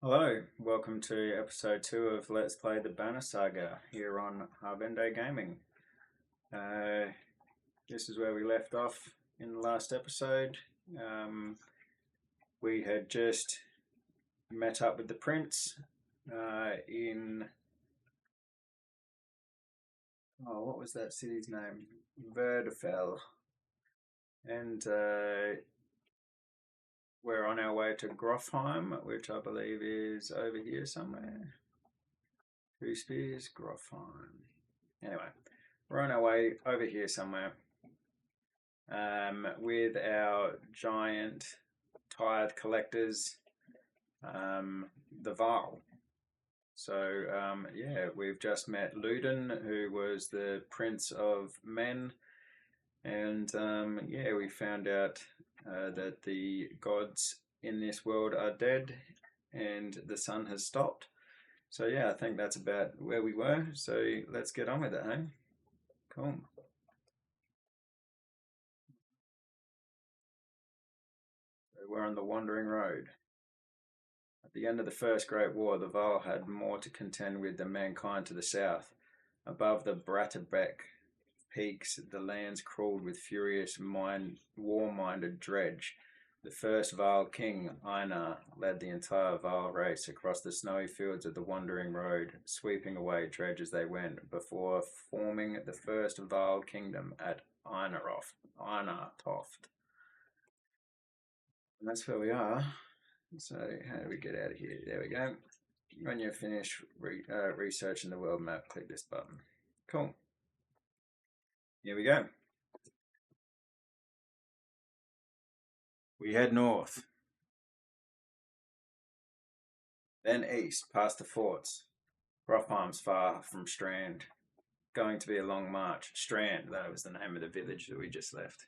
Hello, welcome to episode 2 of Let's Play the Banner Saga here on Harbende Gaming. Uh, this is where we left off in the last episode. We had just met up with the prince in, what was that city's name? Verdefell. And we're on our way to Grofheim, which I believe is over here somewhere. Two Spears, Grofheim. Anyway, we're on our way over here somewhere with our giant tithe collectors, the Varl. So, yeah, we've just met Luden, who was the Prince of Men, and yeah, we found out that the gods in this world are dead and the sun has stopped. So, yeah, I think that's about where we were. So, let's get on with it, hey? Cool. We're on the Wandering Road. At the end of the First Great War, the Vaal had more to contend with than mankind to the south. Above the Bratterbeck peaks, the lands crawled with furious, war-minded dredge. The first Vaal king, Einar, led the entire Vaal race across the snowy fields of the Wandering Road, sweeping away dredge as they went, before forming the first Vaal kingdom at Einartoft. And that's where we are. So how do we get out of here? There we go. When you're finished researching the world map, click this button. Cool. Here we go. We head north, then east, past the forts. Rothheim's far from Strand. Going to be a long march. Strand, that was the name of the village that we just left.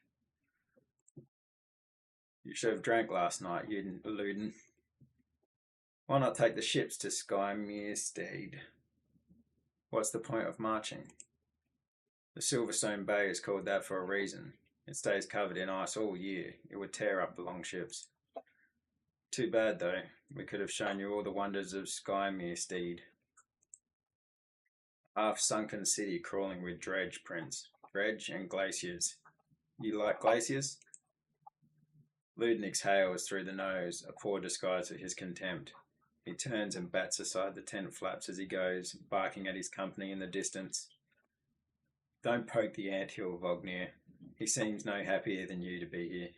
You should have drank last night, you Luden. Why not take the ships to Skymere? What's the point of marching? The Silverstone Bay is called that for a reason. It stays covered in ice all year. It would tear up the longships. Too bad, though. We could have shown you all the wonders of Skymere. Half-sunken city crawling with dredge, Prince. Dredge and glaciers. You like glaciers? Luden exhales through the nose, a poor disguise for his contempt. He turns and bats aside the tent flaps as he goes, barking at his company in the distance. Don't poke the anthill, Vognir. He seems no happier than you to be here.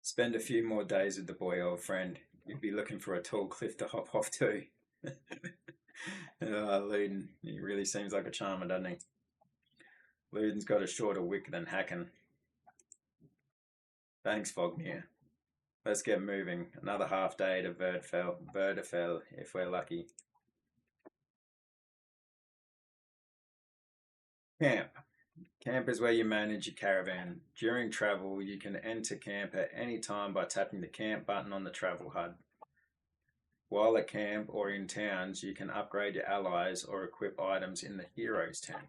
Spend a few more days with the boy, old friend. You'd be looking for a tall cliff to hop off to. Luden, he really seems like a charmer, doesn't he? Luden's got a shorter wick than Hacken. Thanks, Vognir. Let's get moving. Another half day to Verdefell, if we're lucky. Camp. Camp is where you manage your caravan. During travel, you can enter camp at any time by tapping the camp button on the travel HUD. While at camp or in towns, you can upgrade your allies or equip items in the Heroes tent.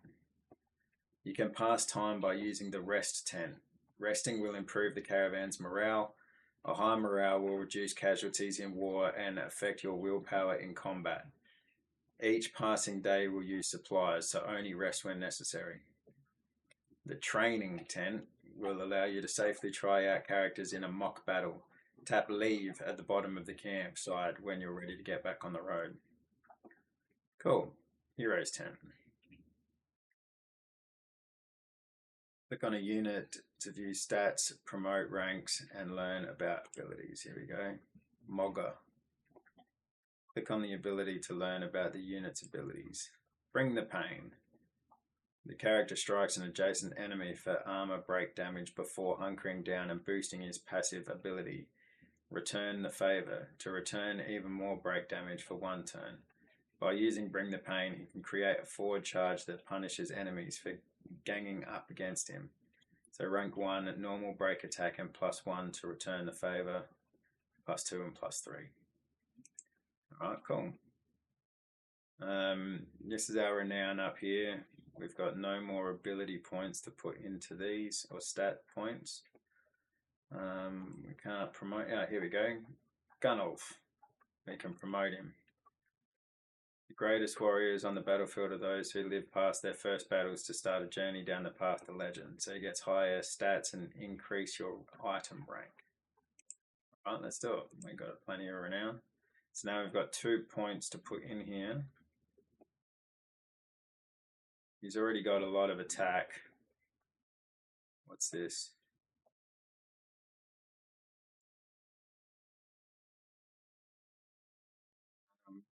You can pass time by using the Rest tent. Resting will improve the caravan's morale. A high morale will reduce casualties in war and affect your willpower in combat. Each passing day will use supplies, so only rest when necessary. The Training tent will allow you to safely try out characters in a mock battle. Tap leave at the bottom of the campsite when you're ready to get back on the road. Cool. Heroes tent. Click on a unit to view stats, promote ranks, and learn about abilities. Here we go. Mogger. Click on the ability to learn about the unit's abilities. Bring the pain. The character strikes an adjacent enemy for armor break damage before hunkering down and boosting his passive ability. Return the favor to return even more break damage for one turn. By using Bring the Pain, he can create a forward charge that punishes enemies for ganging up against him. So rank 1, normal break attack and +1 to return the favor, +2 and +3. Alright, cool. This is our renown up here. We've got no more ability points to put into these, or stat points. We can't promote, here we go. Gunolf. We can promote him. The greatest warriors on the battlefield are those who live past their first battles to start a journey down the path to legend. So he gets higher stats and increase your item rank. Right, let's do it. We've got plenty of renown. So now we've got 2 points to put in here. He's already got a lot of attack. What's this?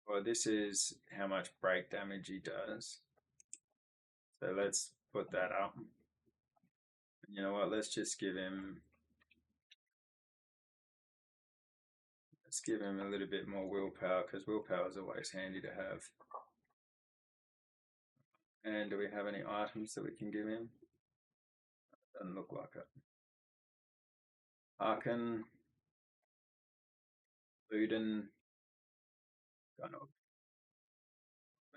Well, this is how much break damage he does. So let's put that up. You know what? Let's give him a little bit more willpower, because willpower is always handy to have. And do we have any items that we can give him? Doesn't look like it. Arkan, Luden, Gunnog.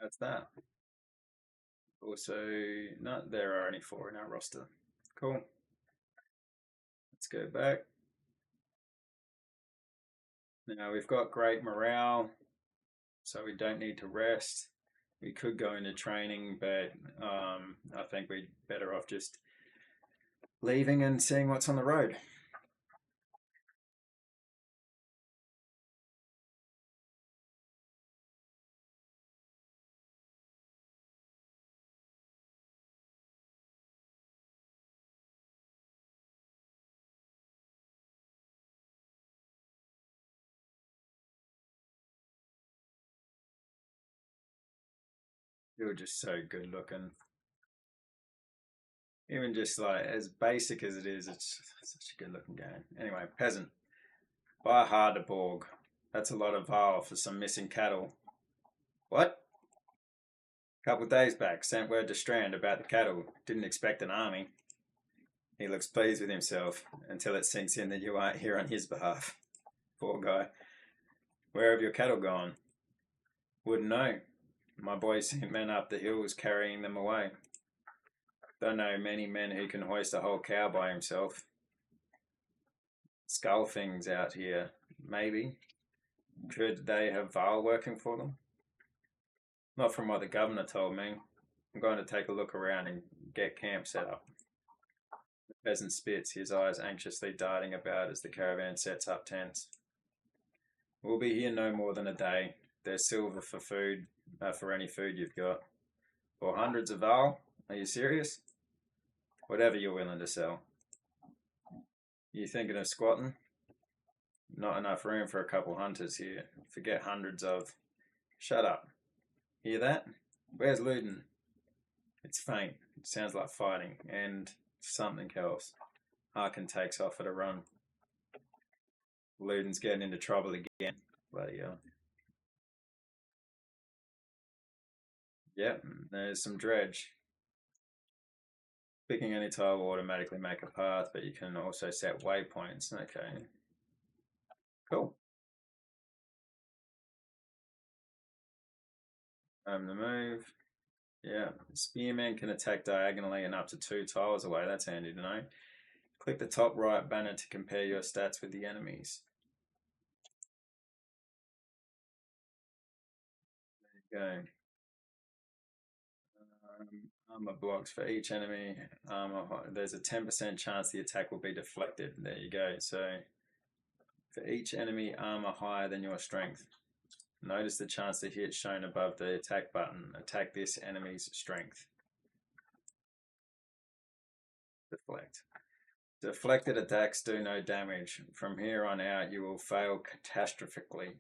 That's that. Also, no, there are only 4 in our roster. Cool. Let's go back. Now we've got great morale, so we don't need to rest. We could go into training, but I think we're better off just leaving and seeing what's on the road. They were just so good looking. Even just like as basic as it is, it's such a good looking game. Anyway, peasant. Buy Hardeborg. That's a lot of Val for some missing cattle. What? Couple of days back, sent word to Strand about the cattle. Didn't expect an army. He looks pleased with himself until it sinks in that you aren't here on his behalf. Poor guy. Where have your cattle gone? Wouldn't know. My boy sent men up the hills carrying them away. Don't know many men who can hoist a whole cow by himself. Skull things out here, maybe. Could they have Val working for them? Not from what the governor told me. I'm going to take a look around and get camp set up. The peasant spits, his eyes anxiously darting about as the caravan sets up tents. We'll be here no more than a day. There's silver for food, for any food you've got. For hundreds of Val? Are you serious? Whatever you're willing to sell. You thinking of squatting? Not enough room for a couple hunters here. Forget hundreds of. Shut up. Hear that? Where's Luden? It's faint. It sounds like fighting. And something else. Harkin takes off at a run. Luden's getting into trouble again. Bloody hell. Yep, there's some dredge. Picking any tile will automatically make a path, but you can also set waypoints. Okay. Cool. The move. Yeah, spearmen can attack diagonally and up to 2 tiles away. That's handy to know. Click the top right banner to compare your stats with the enemies. There you go. Armor blocks for each enemy. There's a 10% chance the attack will be deflected. There you go. So for each enemy armor higher than your strength, notice the chance to hit shown above the attack button. Attack this enemy's strength. Deflect. Deflected attacks do no damage. From here on out, you will fail catastrophically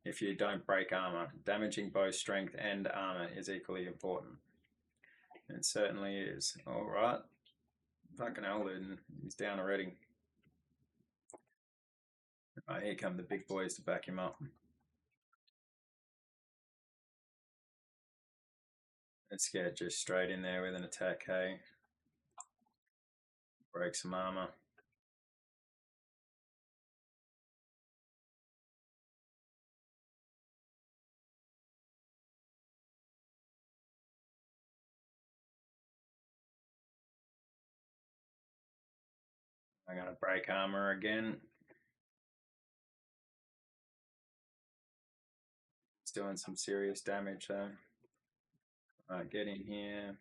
if you don't break armor. Damaging both strength and armor is equally important. It certainly is. Alright. Fucking hell, Luden. He's down already. Right, here come the big boys to back him up. Let's get just straight in there with an attack, hey. Break some armor. I'm going to break armor again. doing some serious damage though. Get in here.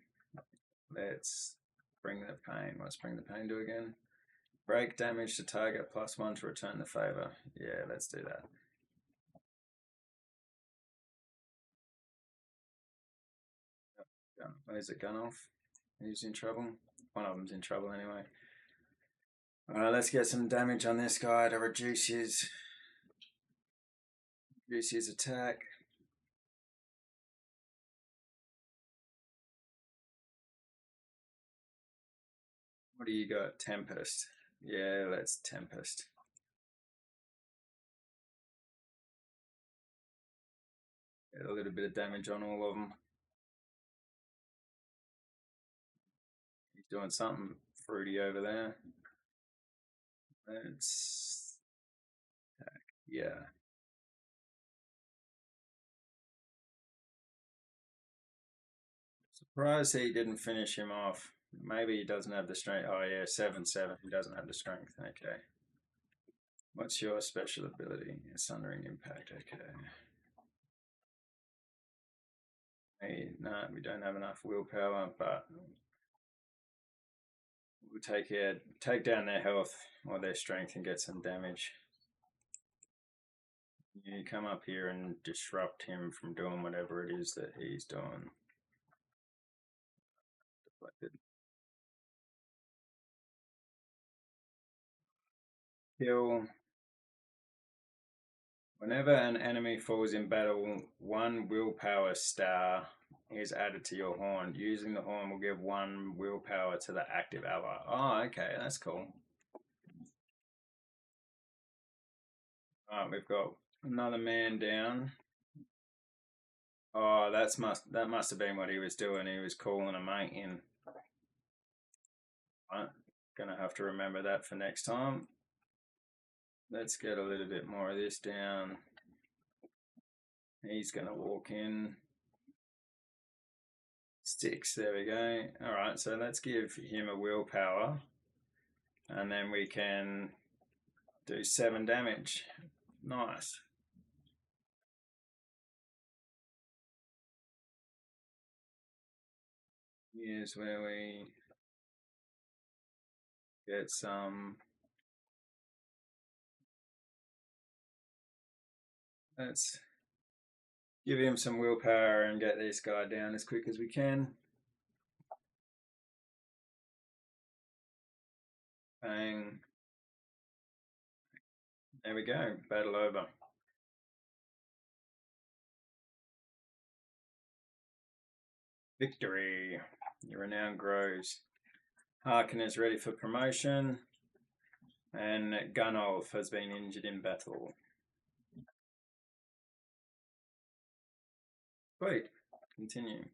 Let's bring the pain. Let's bring the pain to again. Break damage to target +1 to return the favor. Yeah, let's do that. Where's it gone off? Who's in trouble? One of them's in trouble anyway. Alright, let's get some damage on this guy to reduce his attack. What do you got? Tempest. Yeah, let's Tempest. Get a little bit of damage on all of them. He's doing something fruity over there. Let's attack. Yeah. Surprised he didn't finish him off. Maybe he doesn't have the strength. Oh yeah, 7/7. He doesn't have the strength. Okay. What's your special ability? Sundering impact. Okay. Hey, no, we don't have enough willpower, but we'll take down their health or their strength and get some damage. You come up here and disrupt him from doing whatever it is that he's doing. Deflected. Kill. Whenever an enemy falls in battle, 1 willpower star is added to your horn. Using the horn will give 1 willpower to the active ally. Oh, okay, that's cool. Alright, we've got another man down. Oh, that must have been what he was doing. He was calling a mate in. Right, gonna have to remember that for next time. Let's get a little bit more of this down. He's gonna walk in. 6, there we go. Alright, so let's give him a willpower. And then we can do 7 damage. Nice. Here's where we get some. Let's give him some willpower and get this guy down as quick as we can. Bang. There we go. Battle over. Victory. Your renown grows. Harkin is ready for promotion. And Gunolf has been injured in battle. Wait, continue.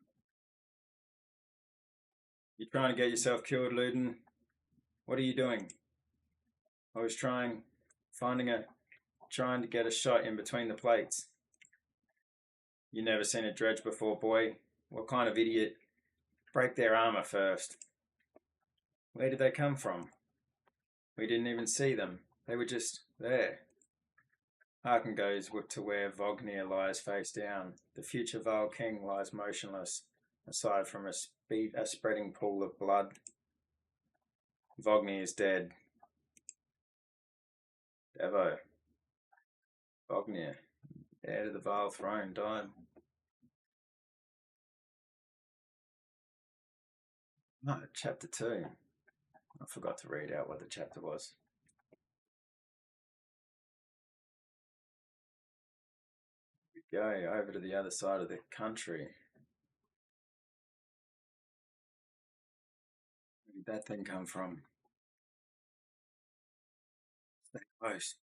You're trying to get yourself killed, Luden? What are you doing? I was trying to get a shot in between the plates. You never seen a dredge before, boy. What kind of idiot? Break their armor first. Where did they come from? We didn't even see them. They were just there. Harkin goes to where Vognir lies face down. The future Val King lies motionless, aside from a spreading pool of blood. Vognir is dead. Devo. Vognir, heir to the Val throne, died. No, chapter 2. I forgot to read out what the chapter was. We go over to the other side of the country. Where did that thing come from? Stay close.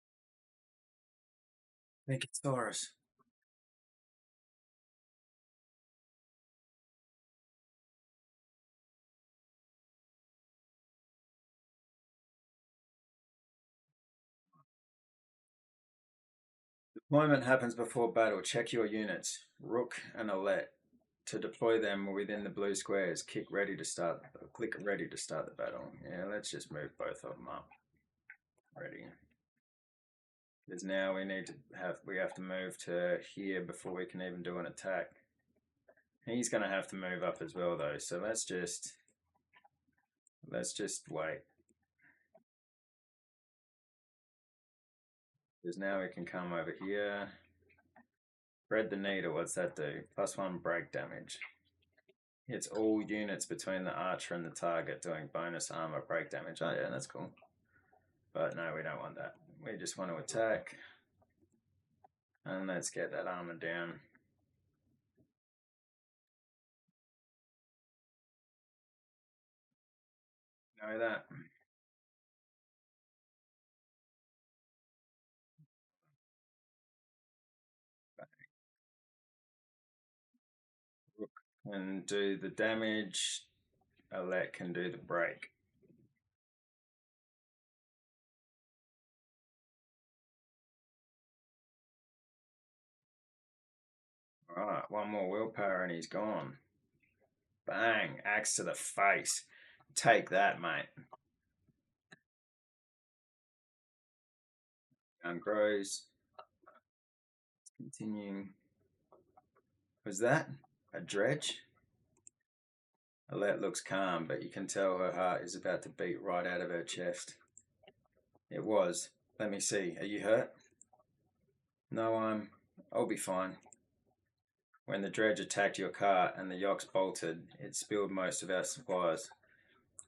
I think it's Taurus. Deployment happens before battle. Check your units. Rook and Alette. To deploy them within the blue squares, click ready to start the battle. Yeah, let's just move both of them up. Ready. Because now we have to move to here before we can even do an attack. He's going to have to move up as well though, so let's just wait. Because now we can come over here. Thread the needle, what's that do? +1 break damage. Hits all units between the archer and the target, doing bonus armor break damage. Oh yeah, that's cool. But no, we don't want that. We just want to attack. And let's get that armor down. Know that. Rook can do the damage. Alette can do the break. Alright, one more willpower and he's gone. Bang, axe to the face. Take that, mate. Down grows. Continuing. Was that a dredge? Alette looks calm, but you can tell her heart is about to beat right out of her chest. It was. Let me see. Are you hurt? No, I'll be fine. When the dredge attacked your cart and the yokes bolted, it spilled most of our supplies.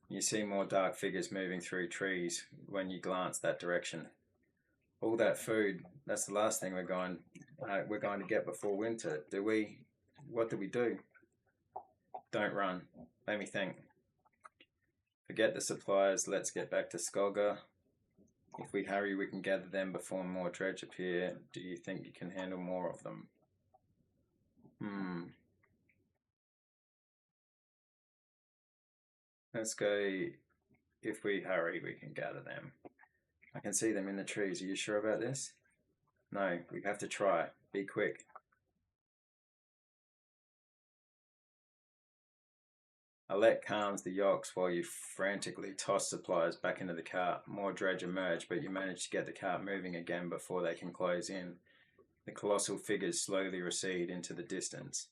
You see more dark figures moving through trees when you glance that direction. All that food, that's the last thing we're going to get before winter. What do we do? Don't run. Let me think. Forget the supplies, let's get back to Skolga. If we hurry, we can gather them before more dredge appear. Do you think you can handle more of them? Let's go. If we hurry, we can gather them. I can see them in the trees. Are you sure about this? No, we have to try. Be quick. Alette calms the yokes while you frantically toss supplies back into the cart. More dredge emerge, but you manage to get the cart moving again before they can close in. The colossal figures slowly recede into the distance.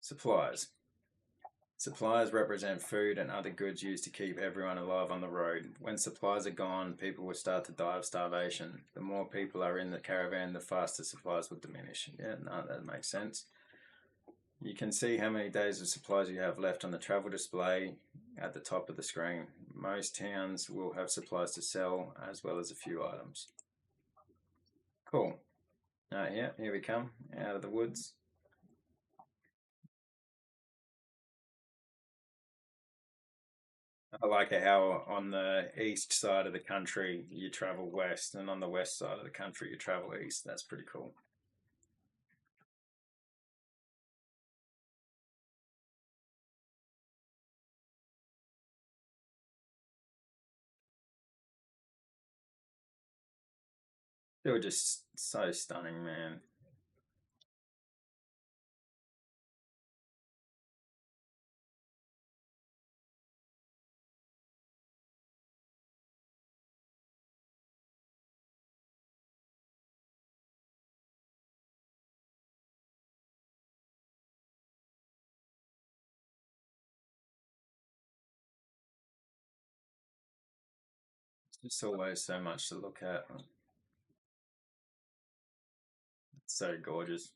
Supplies. Supplies represent food and other goods used to keep everyone alive on the road. When supplies are gone, people will start to die of starvation. The more people are in the caravan, the faster supplies will diminish. Yeah, no, that makes sense. You can see how many days of supplies you have left on the travel display at the top of the screen. Most towns will have supplies to sell as well as a few items. Cool. Yeah, here we come, out of the woods. I like it how on the east side of the country you travel west, and on the west side of the country you travel east. That's pretty cool. They were just so stunning, man. It's just always so much to look at. It's so gorgeous.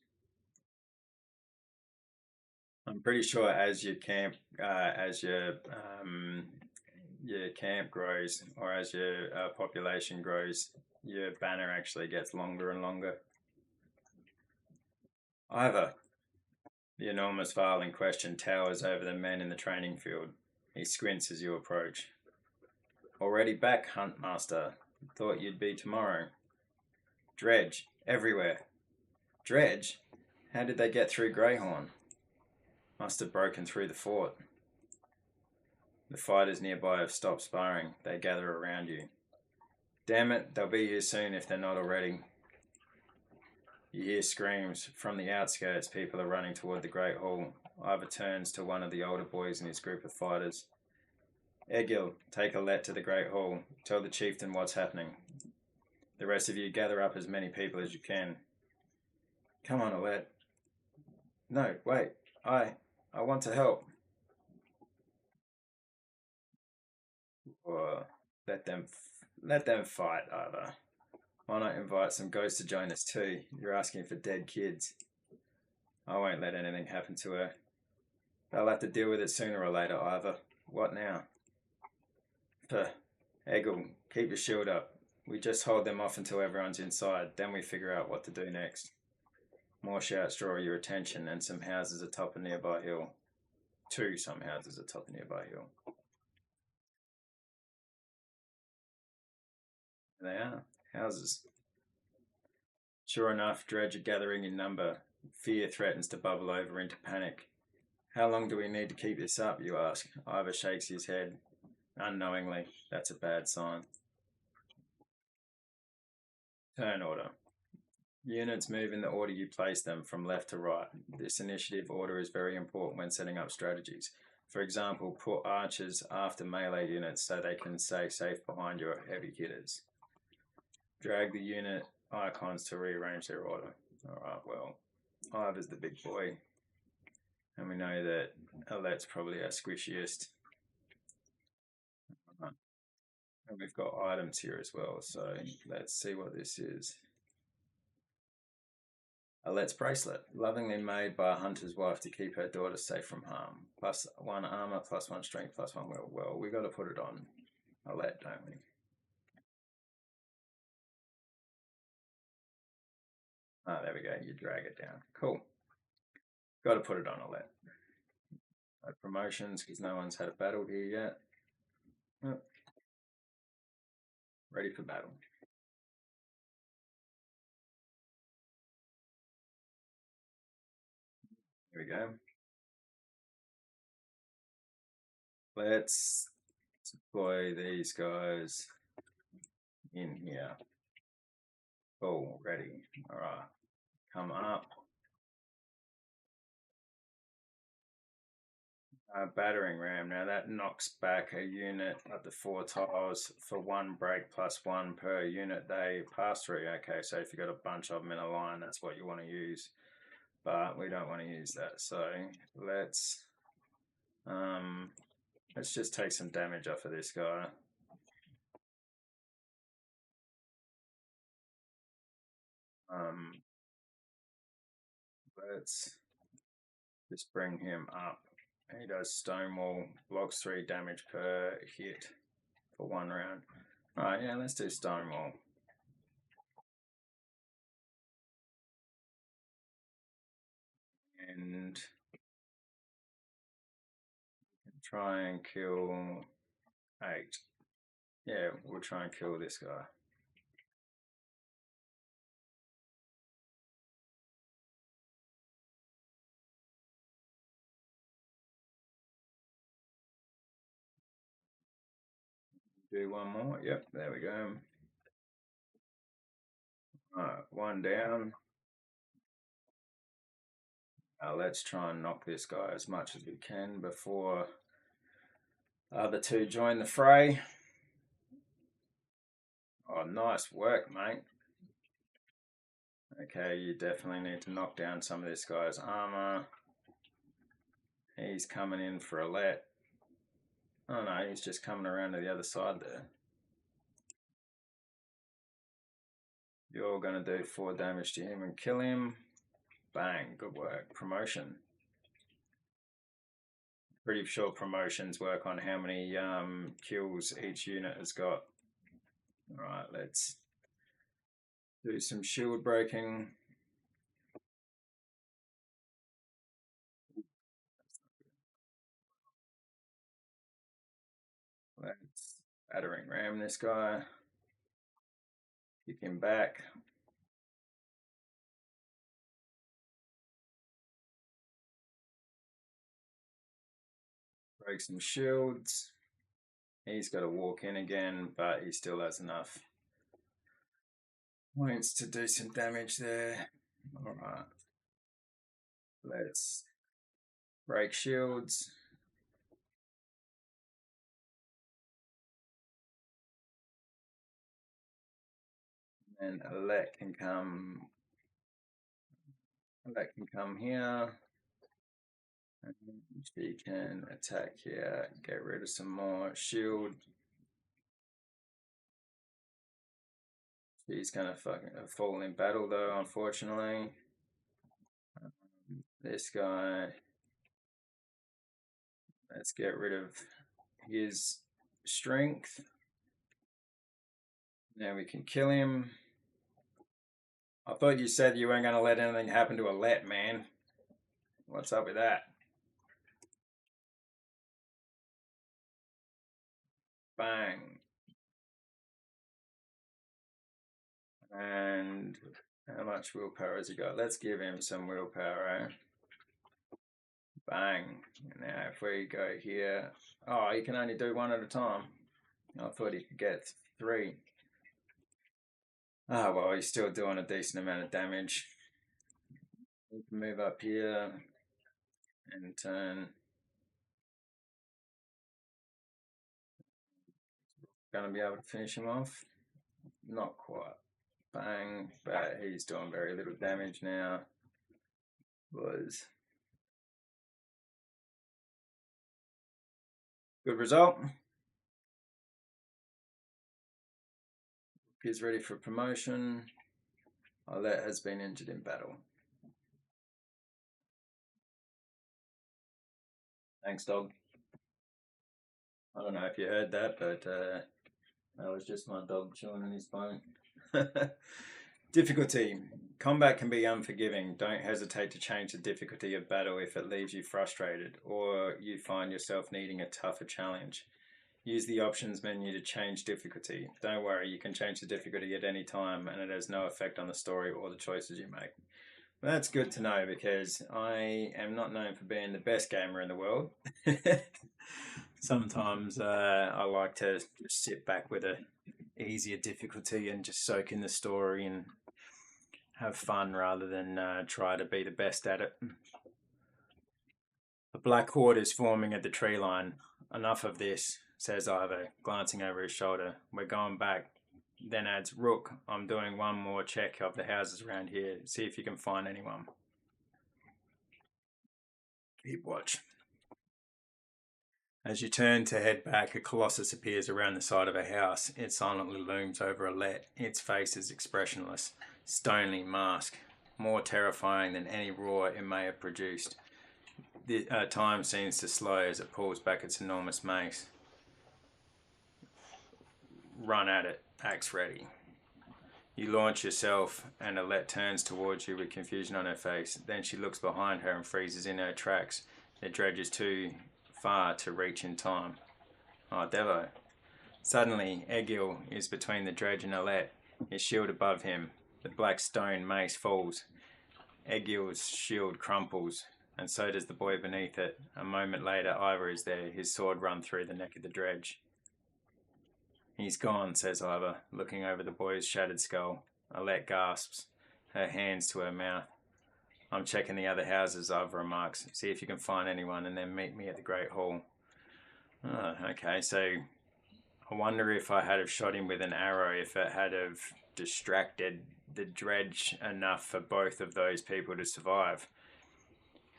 I'm pretty sure as your camp grows, or as your population grows, your banner actually gets longer and longer. Ivor, the enormous Varl in question, towers over the men in the training field. He squints as you approach. Already back, Huntmaster. Thought you'd be tomorrow. Dredge, everywhere. Dredge? How did they get through Greyhorn? Must have broken through the fort. The fighters nearby have stopped sparring. They gather around you. Damn it, they'll be here soon if they're not already. You hear screams. From the outskirts, people are running toward the Great Hall. Ivor turns to one of the older boys in his group of fighters. Egil, take Alette to the Great Hall. Tell the chieftain what's happening. The rest of you gather up as many people as you can. Come on, Alette. No, wait. I want to help. Or let them fight, Ava. Why not invite some ghosts to join us too? You're asking for dead kids. I won't let anything happen to her. They'll have to deal with it sooner or later, Ivor. What now? Puh. Eggle, keep your shield up. We just hold them off until everyone's inside, then we figure out what to do next. More shouts draw your attention, and some houses atop a nearby hill. Some houses atop a nearby hill. There they are, houses. Sure enough, dread are gathering in number. Fear threatens to bubble over into panic. How long do we need to keep this up, you ask? Ivor shakes his head. Unknowingly, that's a bad sign. Turn order. Units move in the order you place them from left to right. This initiative order is very important when setting up strategies. For example, put archers after melee units so they can stay safe behind your heavy hitters. Drag the unit icons to rearrange their order. Alright, well, Ivor's the big boy. And we know that Alette's probably our squishiest. And we've got items here as well, so let's see what this is. Alette's bracelet, lovingly made by a hunter's wife to keep her daughter safe from harm. +1 armor, +1 strength, +1 will. Well, we got to put it on Alette, don't we? Ah, there we go. You drag it down. Cool. Got to put it on Alette. No promotions because no one's had a battle here yet. Oh. Ready for battle. Here we go. Let's deploy these guys in here. Oh, ready. All right. Come up. Battering ram. Now that knocks back a unit at the 4 tiles for 1 break +1 per unit they pass through. Okay, so if you've got a bunch of them in a line, that's what you want to use. But we don't want to use that. So let's just take some damage off of this guy. Let's just bring him up. He does Stonewall, blocks 3 damage per hit for 1 round. Alright, yeah, let's do Stonewall. And try and kill 8. Yeah, we'll try and kill this guy. Do one more. Yep, there we go. Alright, 1 down. Let's try and knock this guy as much as we can before the 2 join the fray. Oh, nice work, mate. Okay, you definitely need to knock down some of this guy's armor. He's coming in for Alette. Oh no, he's just coming around to the other side there. You're going to do 4 damage to him and kill him. Bang, good work. Promotion. Pretty sure promotions work on how many kills each unit has got. Alright, let's do some shield breaking. Let's battering ram this guy. Kick him back. Break some shields. He's got to walk in again, but he still has enough points to do some damage there. Alright. Let's break shields. And Alette can come. Alette can come here. And she can attack here. Get rid of some more shield. She's gonna fucking fall in battle though, unfortunately. This guy. Let's get rid of his strength. Now we can kill him. I thought you said you weren't going to let anything happen to Alette, man. What's up with that? Bang. And how much willpower has he got? Let's give him some willpower, eh? Bang. Now if we go here... Oh, he can only do one at a time. I thought he could get 3. Oh, well, he's still doing a decent amount of damage. We can move up here and turn... Gonna be able to finish him off? Not quite. Bang, but he's doing very little damage now. Was good result. He's ready for promotion. Alette has been injured in battle. Thanks, dog. I don't know if you heard that, but that was just my dog chewing on his bone. Difficulty. Combat can be unforgiving. Don't hesitate to change the difficulty of battle if it leaves you frustrated or you find yourself needing a tougher challenge. Use the options menu to change difficulty. Don't worry, you can change the difficulty at any time and it has no effect on the story or the choices you make. Well, that's good to know because I am not known for being the best gamer in the world. Sometimes I like to just sit back with a easier difficulty and just soak in the story and have fun rather than try to be the best at it. The Black Horde is forming at the tree line. Enough of this, says Ivo, glancing over his shoulder. We're going back. Then adds, Rook, I'm doing one more check of the houses around here. See if you can find anyone. Keep watch. As you turn to head back, a colossus appears around the side of a house. It silently looms over Alette. Its face is expressionless, stony mask, more terrifying than any roar it may have produced. The time seems to slow as it pulls back its enormous mace. Run at it, axe ready. You launch yourself, and Alette turns towards you with confusion on her face. Then she looks behind her and freezes in her tracks. The dredge is too far to reach in time. Oh, Devo. Suddenly, Egil is between the dredge and Alette, his shield above him. The black stone mace falls. Egil's shield crumples, and so does the boy beneath it. A moment later, Ivor is there, his sword run through the neck of the dredge. He's gone, says Ivor, looking over the boy's shattered skull. Alette gasps, her hands to her mouth. I'm checking the other houses, Ivor remarks. See if you can find anyone and then meet me at the Great Hall. Oh, okay, so I wonder if I had have shot him with an arrow, if it had have distracted the dredge enough for both of those people to survive.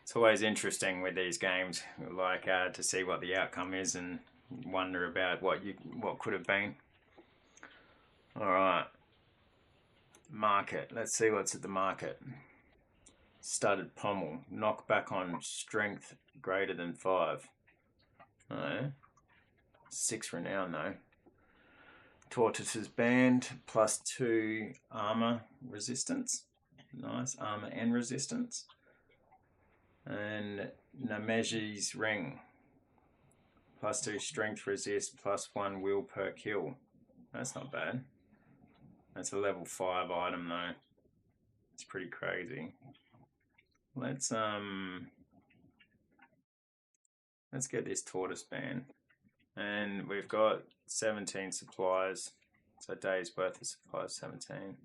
It's always interesting with these games, like to see what the outcome is and wonder about what could have been. All right, market. Let's see what's at the market. Studded pommel. Knock back on strength greater than 5. No. 6 renown though. Tortoise's band +2 armor resistance. Nice armor and resistance. And Nameji's ring. +2 strength resist, +1 will per kill. That's not bad. That's a level 5 item though. It's pretty crazy. Let's get this tortoise band. And we've got 17 supplies. So a day's worth of supplies, 17.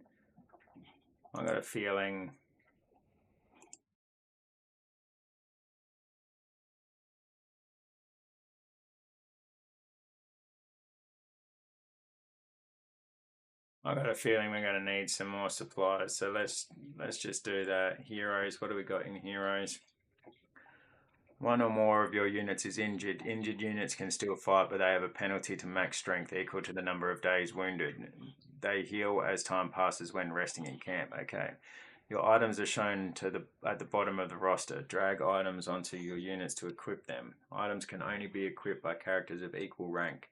I got a feeling I got a feeling we're going to need some more supplies, so let's just do that. Heroes, what do we got in heroes? One or more of your units is injured. Injured units can still fight, but they have a penalty to max strength equal to the number of days wounded. They heal as time passes when resting in camp. Okay. Your items are shown at the bottom of the roster. Drag items onto your units to equip them. Items can only be equipped by characters of equal rank.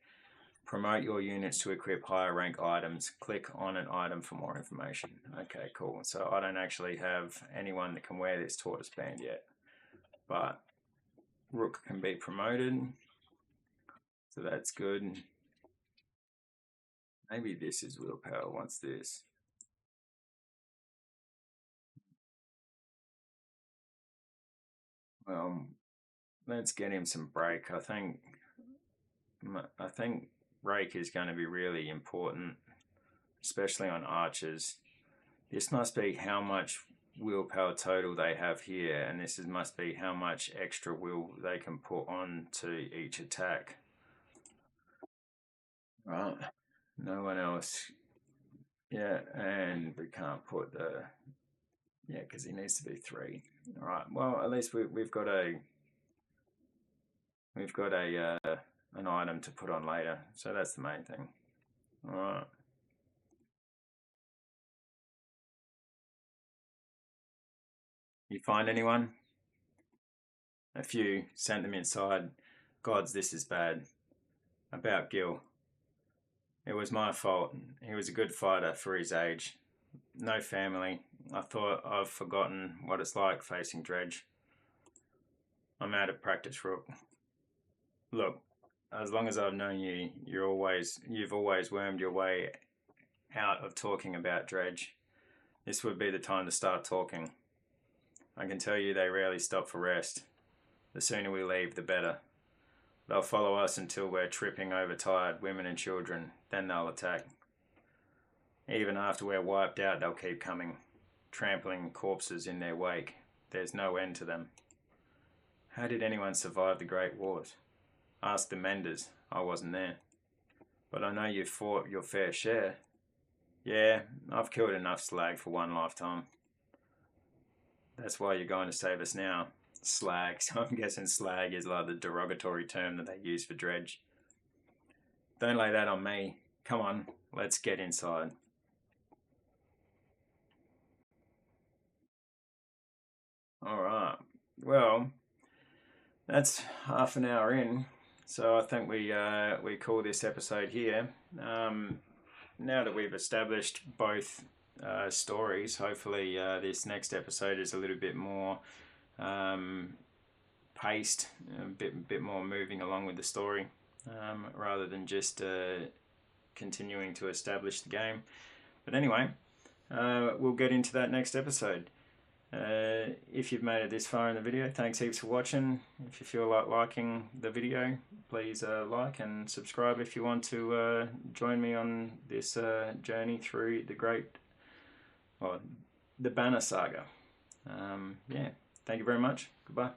Promote your units to equip higher rank items. Click on an item for more information. Okay, cool. So I don't actually have anyone that can wear this tortoise band yet, but Rook can be promoted, so that's good. Maybe this is willpower. What's this? Well, let's get him some break. I think break is going to be really important, especially on archers. This must be how much willpower total they have here, and this must be how much extra will they can put on to each attack. Right. No one else. Yeah, and we can't put the... Yeah, because he needs to be 3. All right. Well, at least we've got a an item to put on later, so that's the main thing. All right. You find anyone? A few. Sent them inside. Gods, this is bad. About Gil. It was my fault. He was a good fighter for his age. No family. I thought I've forgotten what it's like facing Dredge. I'm out of practice, Rook. Look, as long as I've known you, you've always wormed your way out of talking about Dredge. This would be the time to start talking. I can tell you they rarely stop for rest. The sooner we leave, the better. They'll follow us until we're tripping over tired women and children, then they'll attack. Even after we're wiped out, they'll keep coming, trampling corpses in their wake. There's no end to them. How did anyone survive the Great Wars? Ask the Menders. I wasn't there. But I know you've fought your fair share. Yeah, I've killed enough slag for one lifetime. That's why you're going to save us now. Slag. So I'm guessing slag is like the derogatory term that they use for Dredge. Don't lay that on me. Come on, let's get inside. Alright, well, that's half an hour in, so I think we call this episode here. Now that we've established both stories, hopefully this next episode is a little bit more paced, a bit more moving along with the story, rather than just continuing to establish the game. But anyway, we'll get into that next episode. If you've made it this far in the video, thanks heaps for watching. If you feel like liking the video, please like and subscribe if you want to join me on this journey through the Banner Saga. Yeah, thank you very much. Goodbye.